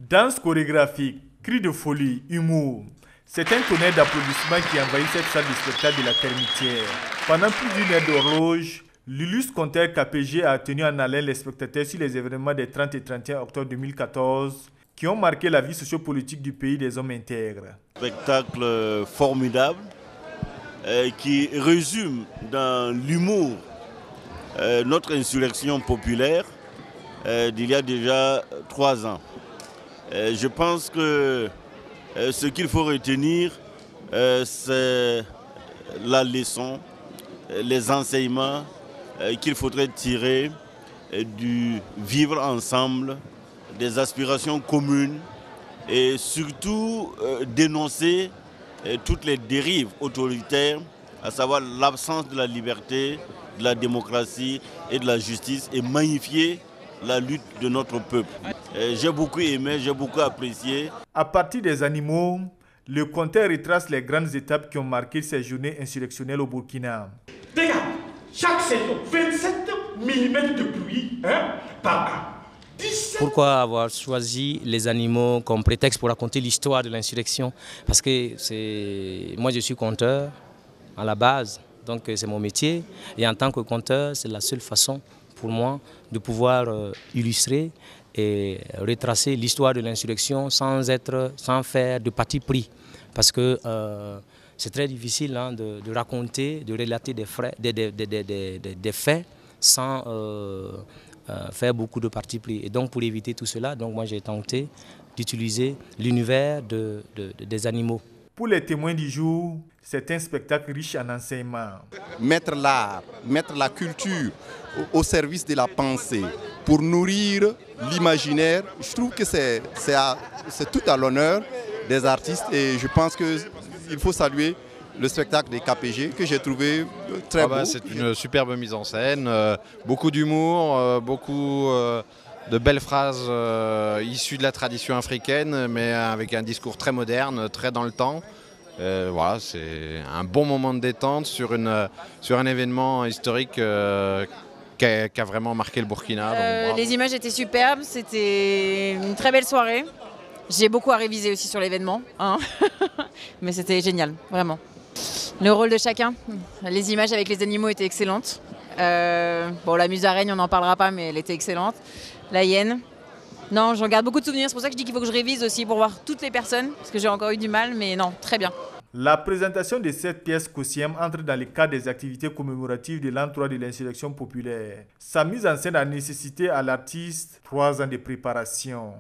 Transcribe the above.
Danse chorégraphique, cris de folie, humour. C'est un tonnerre d'applaudissements qui envahit cette salle de spectacle de la Termitière. Pendant plus d'une heure d'horloge, l'illustre conteur KPG a tenu en haleine les spectateurs sur les événements des 30 et 31 octobre 2014 qui ont marqué la vie sociopolitique du pays des hommes intègres. Spectacle formidable qui résume dans l'humour notre insurrection populaire d'il y a déjà 3 ans. Je pense que ce qu'il faut retenir, c'est la leçon, les enseignements qu'il faudrait tirer du vivre ensemble, des aspirations communes et surtout dénoncer toutes les dérives autoritaires, à savoir l'absence de la liberté, de la démocratie et de la justice et magnifier la lutte de notre peuple. J'ai beaucoup aimé, j'ai beaucoup apprécié. À partir des animaux, le conteur retrace les grandes étapes qui ont marqué ces journées insurrectionnelles au Burkina. Regarde, chaque saison, 27 mm de pluie par an. Pourquoi avoir choisi les animaux comme prétexte pour raconter l'histoire de l'insurrection? Parce que moi je suis conteur à la base, donc c'est mon métier. Et en tant que conteur, c'est la seule façon pour moi de pouvoir illustrer et retracer l'histoire de l'insurrection sans faire de parti pris. Parce que c'est très difficile de raconter, de relater des faits sans faire beaucoup de parti pris. Et donc pour éviter tout cela, moi j'ai tenté d'utiliser l'univers des animaux. Pour les témoins du jour, c'est un spectacle riche en enseignements. Mettre l'art, mettre la culture au service de la pensée pour nourrir l'imaginaire, je trouve que c'est tout à l'honneur des artistes et je pense qu'il faut saluer le spectacle des KPG que j'ai trouvé très beau. C'est une superbe mise en scène, beaucoup d'humour, beaucoup de belles phrases issues de la tradition africaine, mais avec un discours très moderne, très dans le temps. Voilà, c'est un bon moment de détente sur un événement historique qui a vraiment marqué le Burkina. Les images étaient superbes, c'était une très belle soirée. J'ai beaucoup à réviser aussi sur l'événement, mais c'était génial, vraiment. Le rôle de chacun, les images avec les animaux étaient excellentes. La musaraigne, on n'en parlera pas, mais elle était excellente. La hyène. Non, j'en garde beaucoup de souvenirs, c'est pour ça que je dis qu'il faut que je révise aussi pour voir toutes les personnes, parce que j'ai encore eu du mal, mais non, très bien. La présentation de cette pièce Kosiem entre dans le cadre des activités commémoratives de l'an 3 de l'insurrection populaire. Sa mise en scène a nécessité à l'artiste 3 ans de préparation.